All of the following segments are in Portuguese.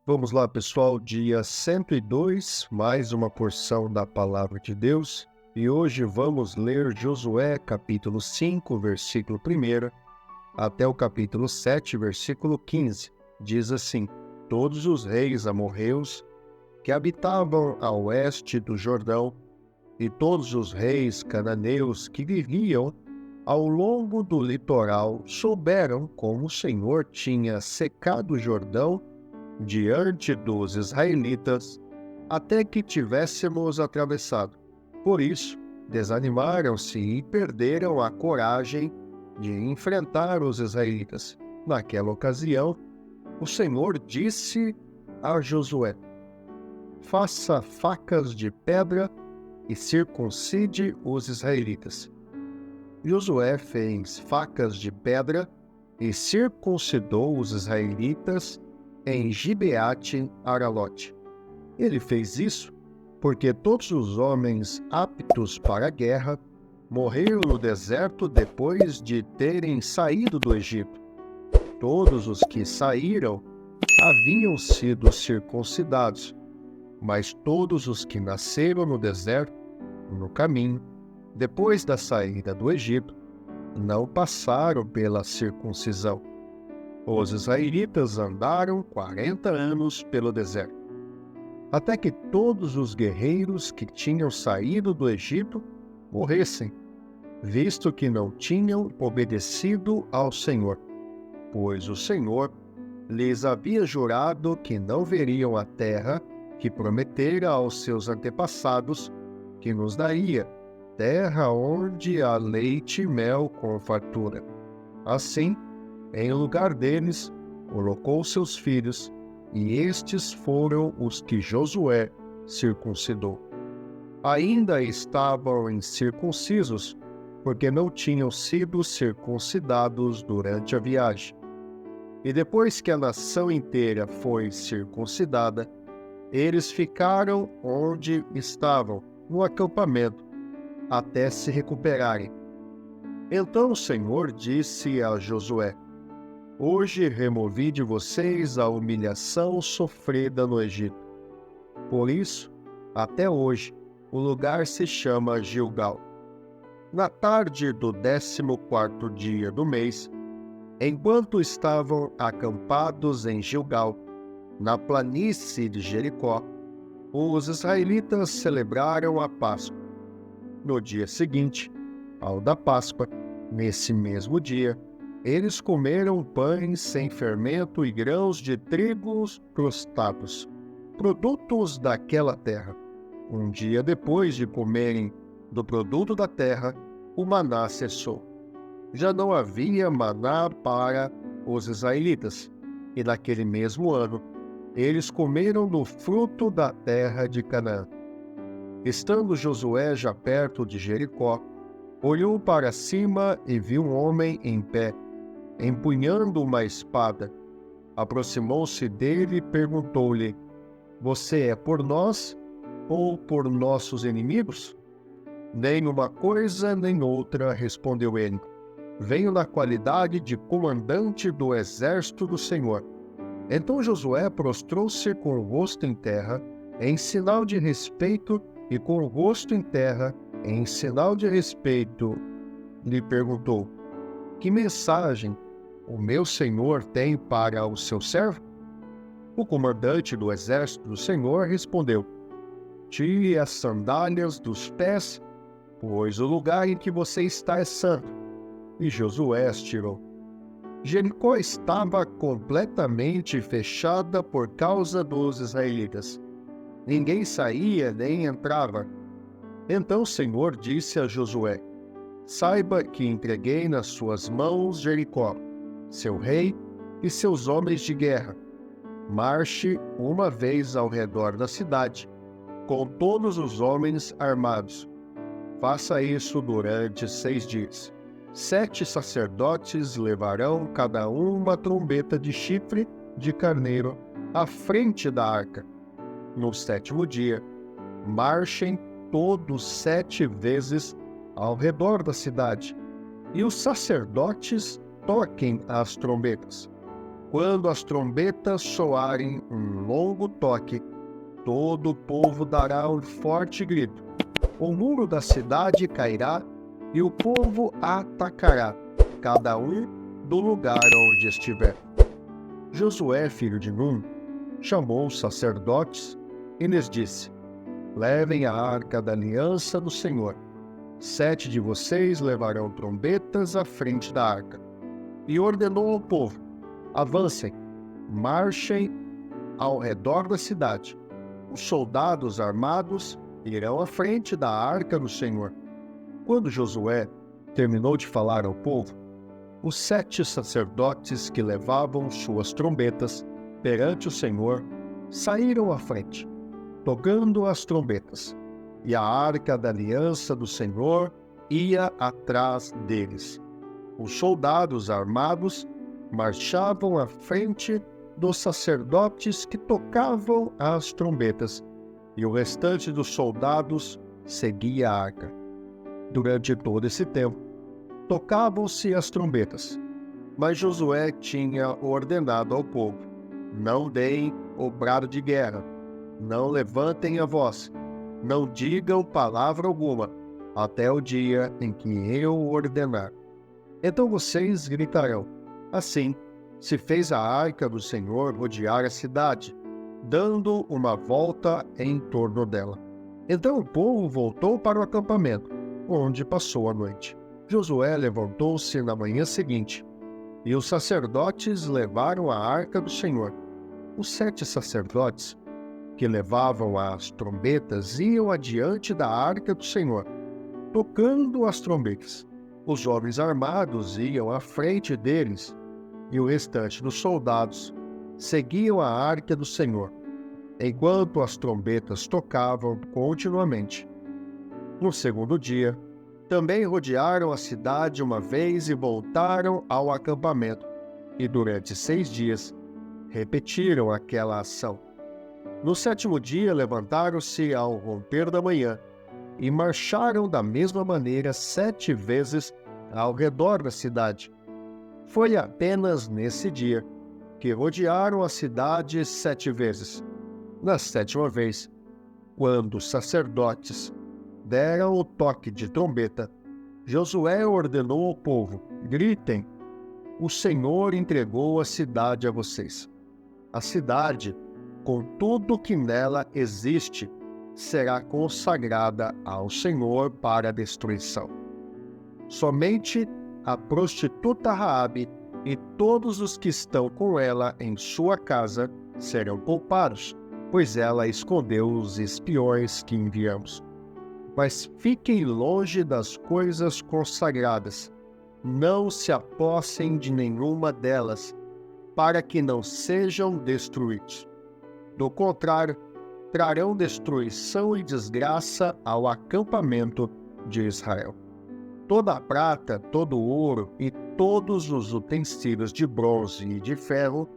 Vamos lá, pessoal, dia 102, mais uma porção da Palavra de Deus. E hoje vamos ler Josué, capítulo 5, versículo 1, até o capítulo 7, versículo 15. Diz assim: Todos os reis amorreus que habitavam a oeste do Jordão, e todos os reis cananeus que viviam ao longo do litoral, souberam como o Senhor tinha secado o Jordão diante dos israelitas, até que tivéssemos atravessado. Por isso, desanimaram-se e perderam a coragem de enfrentar os israelitas. Naquela ocasião, o Senhor disse a Josué: Faça facas de pedra e circuncide os israelitas. Josué fez facas de pedra e circuncidou os israelitas em Gibeate Aralote. Ele fez isso porque todos os homens aptos para a guerra morreram no deserto depois de terem saído do Egito. Todos os que saíram haviam sido circuncidados, mas todos os que nasceram no deserto, no caminho, depois da saída do Egito, não passaram pela circuncisão. Os israelitas andaram 40 anos pelo deserto, até que todos os guerreiros que tinham saído do Egito morressem, visto que não tinham obedecido ao Senhor, pois o Senhor lhes havia jurado que não veriam a terra que prometera aos seus antepassados que nos daria, terra onde há leite e mel com fartura. Assim, em lugar deles, colocou seus filhos, e estes foram os que Josué circuncidou. Ainda estavam incircuncisos, porque não tinham sido circuncidados durante a viagem. E depois que a nação inteira foi circuncidada, eles ficaram onde estavam, no acampamento, até se recuperarem. Então o Senhor disse a Josué: Hoje removi de vocês a humilhação sofrida no Egito. Por isso, até hoje, o lugar se chama Gilgal. Na tarde do 14º dia do mês, enquanto estavam acampados em Gilgal, na planície de Jericó, os israelitas celebraram a Páscoa. No dia seguinte, ao da Páscoa, nesse mesmo dia, eles comeram pães sem fermento e grãos de trigo tostados, produtos daquela terra. Um dia depois de comerem do produto da terra, o maná cessou. Já não havia maná para os israelitas, e naquele mesmo ano, eles comeram do fruto da terra de Canaã. Estando Josué já perto de Jericó, olhou para cima e viu um homem em pé, empunhando uma espada. Aproximou-se dele e perguntou-lhe: Você é por nós ou por nossos inimigos? Nem uma coisa nem outra, respondeu ele. Venho na qualidade de comandante do exército do Senhor. Então Josué prostrou-se com o rosto em terra, em sinal de respeito, e com o rosto em terra, em sinal de respeito, lhe perguntou: Que mensagem o meu senhor tem para o seu servo? O comandante do exército do Senhor respondeu: Tire as sandálias dos pés, pois o lugar em que você está é santo. E Josué as tirou. Jericó estava completamente fechada por causa dos israelitas. Ninguém saía nem entrava. Então o Senhor disse a Josué: Saiba que entreguei nas suas mãos Jericó, seu rei e seus homens de guerra. Marche uma vez ao redor da cidade, com todos os homens armados. Faça isso durante 6 dias. 7 sacerdotes levarão cada um uma trombeta de chifre de carneiro à frente da arca. No 7º dia, marchem todos 7 vezes ao redor da cidade, e os sacerdotes toquem as trombetas. Quando as trombetas soarem um longo toque, todo o povo dará um forte grito. O muro da cidade cairá e o povo atacará, cada um do lugar onde estiver. Josué, filho de Num, chamou os sacerdotes e lhes disse: levem a arca da aliança do Senhor. 7 de vocês levarão trombetas à frente da arca. E ordenou ao povo: avancem, marchem ao redor da cidade. Os soldados armados irão à frente da arca do Senhor. Quando Josué terminou de falar ao povo, os 7 sacerdotes que levavam suas trombetas perante o Senhor saíram à frente, tocando as trombetas, e a arca da aliança do Senhor ia atrás deles. Os soldados armados marchavam à frente dos sacerdotes que tocavam as trombetas, e o restante dos soldados seguia a arca. Durante todo esse tempo, tocavam-se as trombetas, mas Josué tinha ordenado ao povo: não deem o brado de guerra, não levantem a voz, não digam palavra alguma, até o dia em que eu ordenar. Então vocês gritarão. Assim se fez a arca do Senhor rodear a cidade, dando uma volta em torno dela. Então o povo voltou para o acampamento, onde passou a noite. Josué levantou-se na manhã seguinte, e os sacerdotes levaram a arca do Senhor. Os 7 sacerdotes que levavam as trombetas iam adiante da arca do Senhor, tocando as trombetas. Os homens armados iam à frente deles, e o restante dos soldados seguiam a arca do Senhor, enquanto as trombetas tocavam continuamente. No segundo dia, também rodearam a cidade uma vez e voltaram ao acampamento, e durante 6 dias repetiram aquela ação. No 7º dia levantaram-se ao romper da manhã e marcharam da mesma maneira 7 vezes ao redor da cidade. Foi apenas nesse dia que rodearam a cidade 7 vezes. Na 7ª vez, quando os sacerdotes deram o toque de trombeta, Josué ordenou ao povo: gritem, o Senhor entregou a cidade a vocês. A cidade, com tudo o que nela existe, será consagrada ao Senhor para a destruição. Somente a prostituta Raabe e todos os que estão com ela em sua casa serão poupados, pois ela escondeu os espiões que enviamos. Mas fiquem longe das coisas consagradas, não se apossem de nenhuma delas, para que não sejam destruídos. Do contrário, trarão destruição e desgraça ao acampamento de Israel. Toda a prata, todo o ouro e todos os utensílios de bronze e de ferro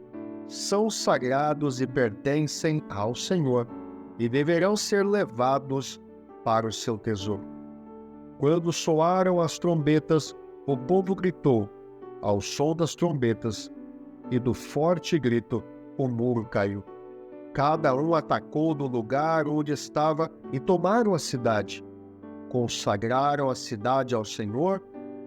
são sagrados e pertencem ao Senhor, e deverão ser levados para o seu tesouro. Quando soaram as trombetas, o povo gritou. Ao som das trombetas e do forte grito, o muro caiu. Cada um atacou do lugar onde estava e tomaram a cidade. Consagraram a cidade ao Senhor,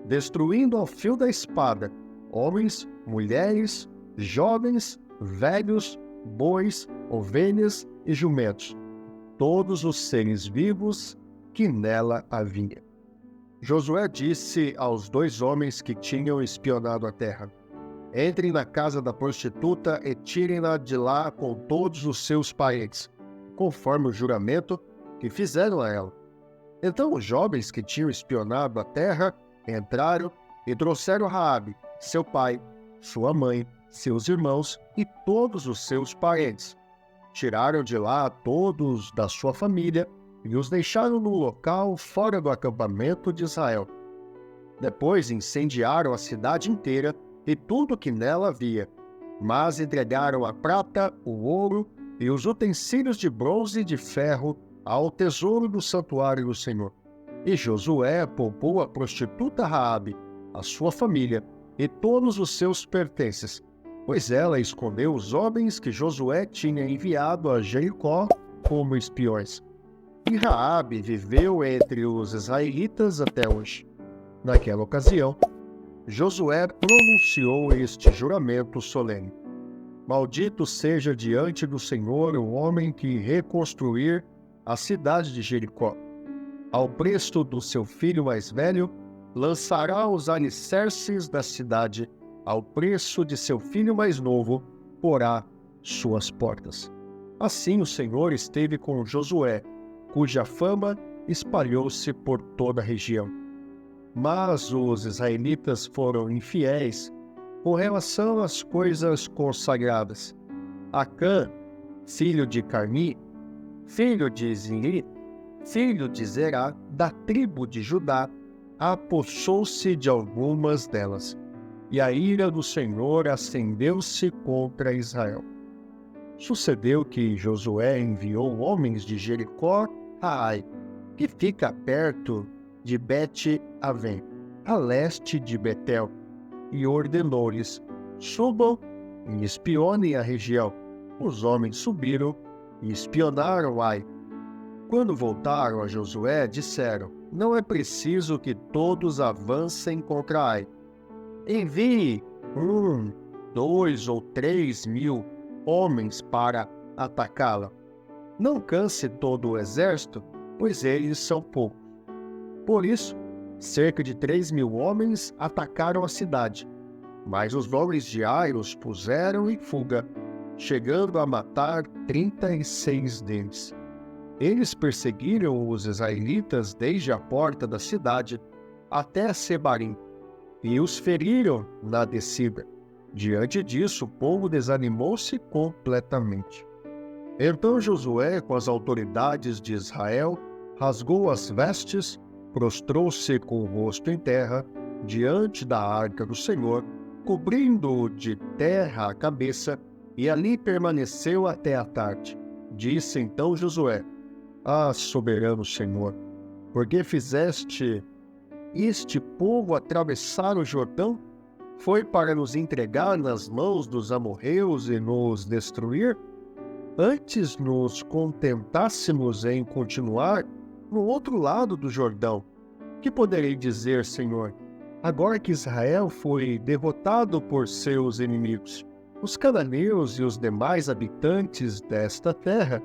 destruindo ao fio da espada homens, mulheres, jovens, velhos, bois, ovelhas e jumentos, todos os seres vivos que nela havia. Josué disse aos 2 homens que tinham espionado a terra: entrem na casa da prostituta e tirem-na de lá com todos os seus parentes, conforme o juramento que fizeram a ela. Então os jovens que tinham espionado a terra entraram e trouxeram Raabe, seu pai, sua mãe, seus irmãos e todos os seus parentes. Tiraram de lá todos da sua família e os deixaram no local fora do acampamento de Israel. Depois incendiaram a cidade inteira e tudo que nela havia, mas entregaram a prata, o ouro e os utensílios de bronze e de ferro ao tesouro do santuário do Senhor. E Josué poupou a prostituta Raabe, a sua família e todos os seus pertences, pois ela escondeu os homens que Josué tinha enviado a Jericó como espiões. E Raabe viveu entre os israelitas até hoje. Naquela ocasião, Josué pronunciou este juramento solene: Maldito seja diante do Senhor o homem que reconstruir a cidade de Jericó. Ao preço do seu filho mais velho, lançará os alicerces da cidade, ao preço de seu filho mais novo, porá suas portas. Assim o Senhor esteve com Josué, cuja fama espalhou-se por toda a região. Mas os israelitas foram infiéis com relação às coisas consagradas. Acã, filho de Carmi, filho de Zinri, filho de Zerá, da tribo de Judá, apossou-se de algumas delas, e a ira do Senhor acendeu-se contra Israel. Sucedeu que Josué enviou homens de Jericó a Ai, que fica perto de Bet-Avém, a leste de Betel, e ordenou-lhes: subam e espionem a região. Os homens subiram e espionaram Ai. Quando voltaram a Josué, disseram: não é preciso que todos avancem contra Ai. Envie 2 ou 3 mil homens para atacá-la. Não canse todo o exército, pois eles são poucos. Por isso, cerca de 3 mil homens atacaram a cidade, mas os homens de Ai os puseram em fuga, chegando a matar 36 deles. Eles perseguiram os israelitas desde a porta da cidade até Sebarim, e os feriram na descida. Diante disso, o povo desanimou-se completamente. Então Josué, com as autoridades de Israel, rasgou as vestes, prostrou-se com o rosto em terra, diante da arca do Senhor, cobrindo-o de terra a cabeça, e ali permaneceu até a tarde. Disse então Josué: soberano Senhor, por que fizeste este povo atravessar o Jordão? Foi para nos entregar nas mãos dos amorreus e nos destruir? Antes nos contentássemos em continuar no outro lado do Jordão. Que poderei dizer, Senhor, agora que Israel foi derrotado por seus inimigos? Os cananeus e os demais habitantes desta terra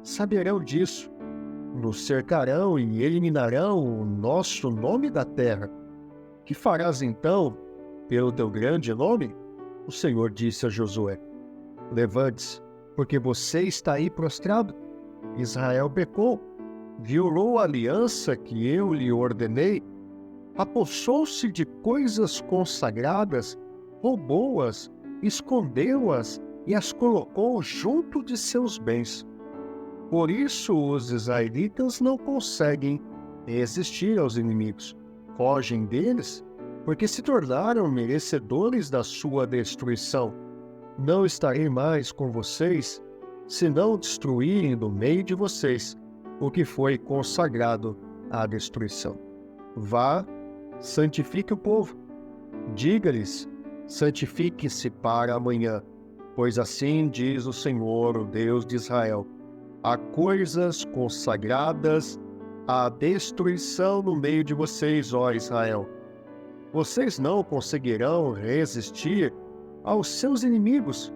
saberão disso. Nos cercarão e eliminarão o nosso nome da terra. Que farás então pelo teu grande nome? O Senhor disse a Josué: levante-se, porque você está aí prostrado. Israel pecou, violou a aliança que eu lhe ordenei, apossou-se de coisas consagradas, roubou-as, escondeu-as e as colocou junto de seus bens. Por isso os israelitas não conseguem resistir aos inimigos. Fogem deles, porque se tornaram merecedores da sua destruição. Não estarei mais com vocês, se não destruírem do meio de vocês o que foi consagrado à destruição. Vá, santifique o povo. Diga-lhes: santifique-se para amanhã, pois assim diz o Senhor, o Deus de Israel: há coisas consagradas à destruição no meio de vocês, ó Israel. Vocês não conseguirão resistir aos seus inimigos,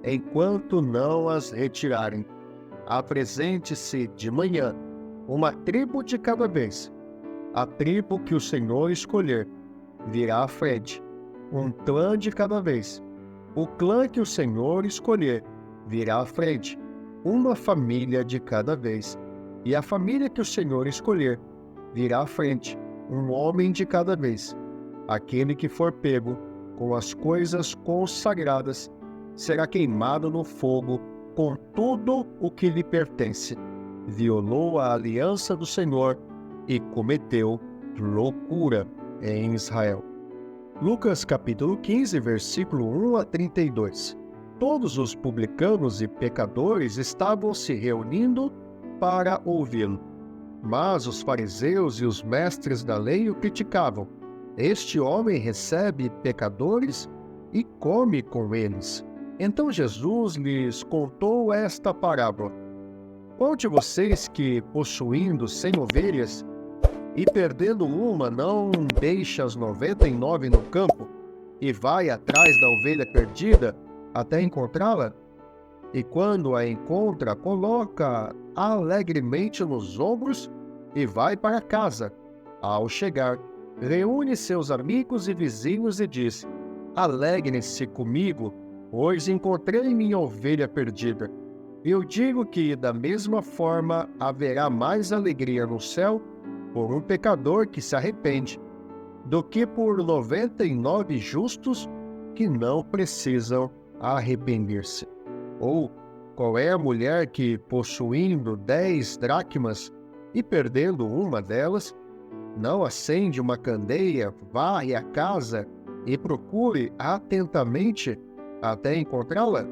enquanto não as retirarem. Apresente-se de manhã, uma tribo de cada vez. A tribo que o Senhor escolher virá à frente, um clã de cada vez. O clã que o Senhor escolher virá à frente, uma família de cada vez. E a família que o Senhor escolher virá à frente, um homem de cada vez. Aquele que for pego com as coisas consagradas será queimado no fogo com tudo o que lhe pertence. Violou a aliança do Senhor e cometeu loucura em Israel. Lucas capítulo 15, versículo 1 a 32. Todos os publicanos e pecadores estavam se reunindo para ouvi-lo. Mas os fariseus e os mestres da lei o criticavam. Este homem recebe pecadores e come com eles. Então Jesus lhes contou esta parábola: qual de vocês que, possuindo 100 ovelhas e perdendo uma, não deixa as 99 no campo e vai atrás da ovelha perdida até encontrá-la? E quando a encontra, coloca alegremente nos ombros e vai para casa. Ao chegar, reúne seus amigos e vizinhos e diz: alegrem-se comigo, pois encontrei minha ovelha perdida. Eu digo que, da mesma forma, haverá mais alegria no céu por um pecador que se arrepende, do que por 99 justos que não precisam arrepender-se. Ou qual é a mulher que, possuindo 10 dracmas e perdendo uma delas, não acende uma candeia, varre a casa e procure atentamente até encontrá-la?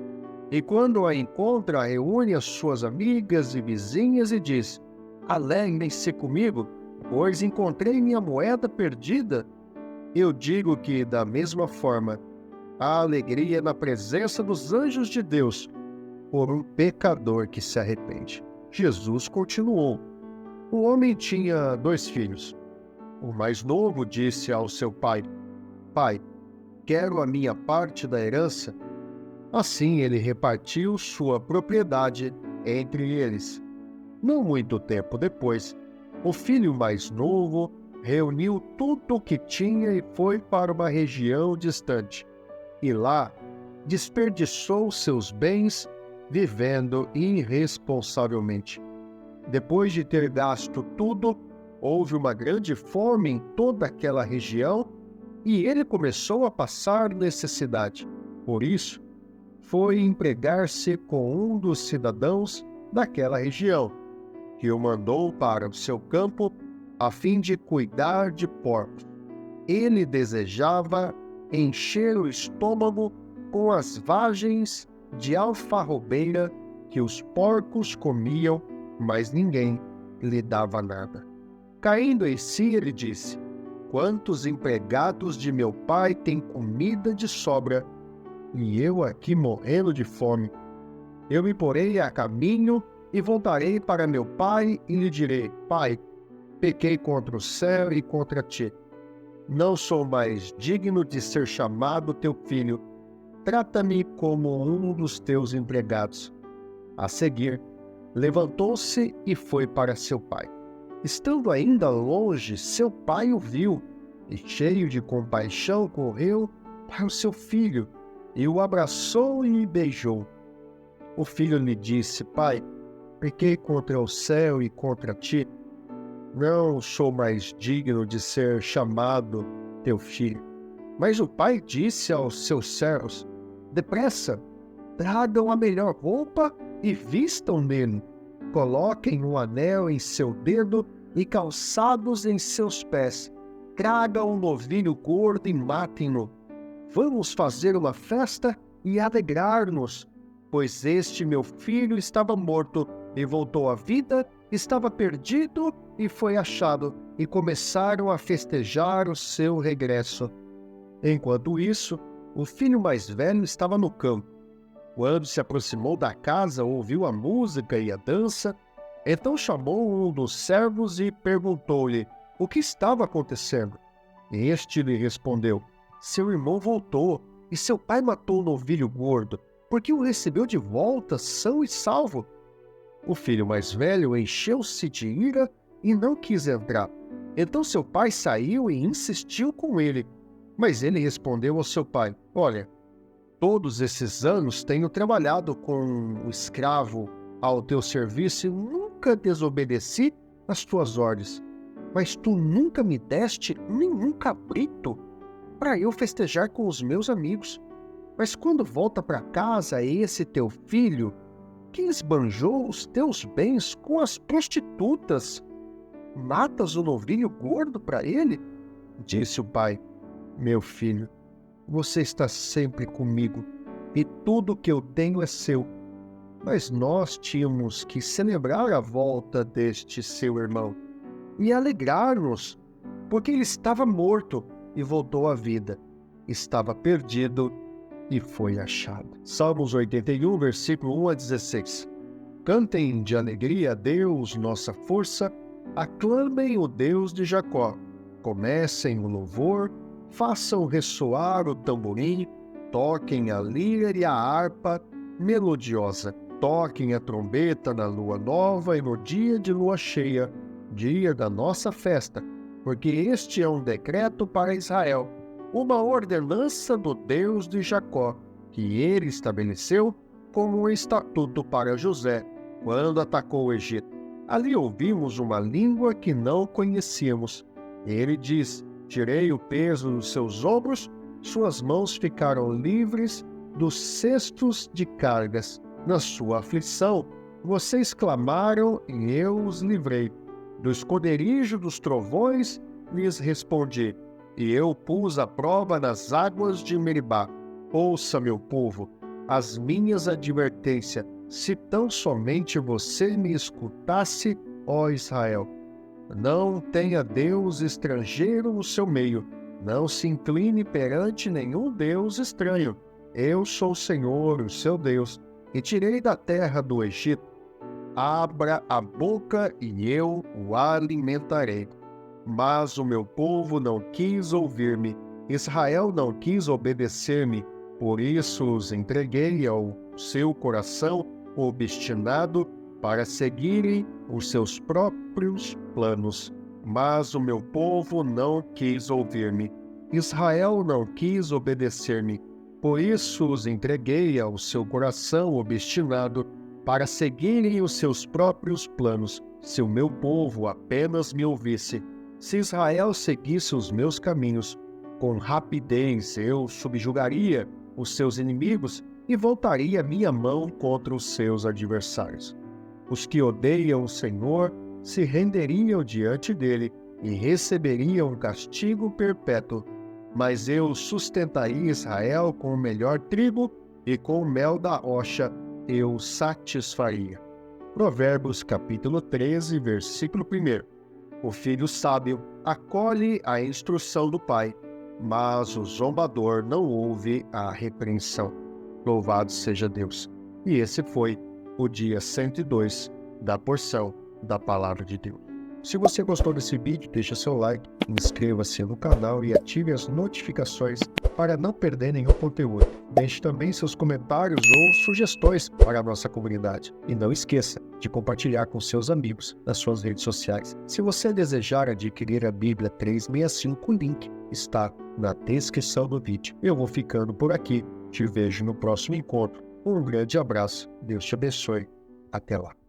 E quando a encontra, reúne as suas amigas e vizinhas e diz: alegrem-se comigo, pois encontrei minha moeda perdida. Eu digo que, da mesma forma, há alegria na presença dos anjos de Deus por um pecador que se arrepende. Jesus continuou: um homem tinha 2 filhos. O mais novo disse ao seu pai: pai, quero a minha parte da herança. Assim ele repartiu sua propriedade entre eles. Não muito tempo depois, o filho mais novo reuniu tudo o que tinha e foi para uma região distante. E lá desperdiçou seus bens vivendo irresponsavelmente. Depois de ter gasto tudo, houve uma grande fome em toda aquela região e ele começou a passar necessidade. Por isso, foi empregar-se com um dos cidadãos daquela região, que o mandou para o seu campo a fim de cuidar de porcos. Ele desejava encher o estômago com as vagens de alfarrobeira que os porcos comiam, mas ninguém lhe dava nada. Caindo em si, ele disse: quantos empregados de meu pai têm comida de sobra, e eu aqui morrendo de fome? Eu me porei a caminho e voltarei para meu pai e lhe direi: pai, pequei contra o céu e contra ti. Não sou mais digno de ser chamado teu filho. Trata-me como um dos teus empregados. A seguir, levantou-se e foi para seu pai. Estando ainda longe, seu pai o viu e, cheio de compaixão, correu para o seu filho e o abraçou e beijou. O filho lhe disse: pai, pequei contra o céu e contra ti. Não sou mais digno de ser chamado teu filho. Mas o pai disse aos seus servos: depressa, tragam a melhor roupa e vistam nele. Coloquem um anel em seu dedo e calçados em seus pés. Tragam um novilho gordo e matem-no. Vamos fazer uma festa e alegrar-nos, pois este meu filho estava morto e voltou à vida, estava perdido e foi achado, e começaram a festejar o seu regresso. Enquanto isso, o filho mais velho estava no campo. Quando se aproximou da casa, ouviu a música e a dança. Então chamou um dos servos e perguntou-lhe o que estava acontecendo. Este lhe respondeu: seu irmão voltou, e seu pai matou o novilho gordo, porque o recebeu de volta são e salvo. O filho mais velho encheu-se de ira e não quis entrar. Então seu pai saiu e insistiu com ele. Mas ele respondeu ao seu pai: olha, todos esses anos tenho trabalhado com um escravo ao teu serviço e nunca desobedeci às tuas ordens. Mas tu nunca me deste nenhum cabrito para eu festejar com os meus amigos. Mas quando volta para casa esse teu filho, que esbanjou os teus bens com as prostitutas, matas o novilho gordo para ele? Disse o pai: meu filho, você está sempre comigo, e tudo que eu tenho é seu. Mas nós tínhamos que celebrar a volta deste seu irmão e alegrar-nos, porque ele estava morto e voltou à vida. Estava perdido e foi achado. Salmos 81, versículo 1 a 16. Cantem de alegria a Deus, nossa força, aclamem o Deus de Jacó. Comecem o louvor, façam ressoar o tamborim, toquem a lira e a harpa melodiosa. Toquem a trombeta na lua nova e no dia de lua cheia, dia da nossa festa, porque este é um decreto para Israel, uma ordenança do Deus de Jacó, que ele estabeleceu como um estatuto para José, quando atacou o Egito. Ali ouvimos uma língua que não conhecíamos. Ele diz: tirei o peso dos seus ombros, suas mãos ficaram livres dos cestos de cargas. Na sua aflição, vocês clamaram e eu os livrei. Do esconderijo dos trovões lhes respondi, e eu pus a prova nas águas de Meribá. Ouça, meu povo, as minhas advertências, se tão somente você me escutasse, ó Israel. Não tenha Deus estrangeiro no seu meio, não se incline perante nenhum Deus estranho. Eu sou o Senhor, o seu Deus, e tirei da terra do Egito. Abra a boca e eu o alimentarei. Mas o meu povo não quis ouvir-me, Israel não quis obedecer-me, por isso os entreguei ao seu coração obstinado para seguirem os seus próprios planos. Mas o meu povo não quis ouvir-me, Israel não quis obedecer-me, por isso os entreguei ao seu coração obstinado para seguirem os seus próprios planos. Se o meu povo apenas me ouvisse, se Israel seguisse os meus caminhos, com rapidez eu subjugaria os seus inimigos e voltaria minha mão contra os seus adversários. Os que odeiam o Senhor se renderiam diante dele e receberiam um castigo perpétuo. Mas eu sustentaria Israel com o melhor trigo e com o mel da rocha eu satisfaria. Provérbios capítulo 13, versículo 1. O filho sábio acolhe a instrução do pai, mas o zombador não ouve a repreensão. Louvado seja Deus. E esse foi o dia 102 da porção da Palavra de Deus. Se você gostou desse vídeo, deixa seu like, inscreva-se no canal e ative as notificações para não perder nenhum conteúdo. Deixe também seus comentários ou sugestões para a nossa comunidade. E não esqueça de compartilhar com seus amigos nas suas redes sociais. Se você desejar adquirir a Bíblia 365, o link está na descrição do vídeo. Eu vou ficando por aqui. Te vejo no próximo encontro. Um grande abraço. Deus te abençoe. Até lá.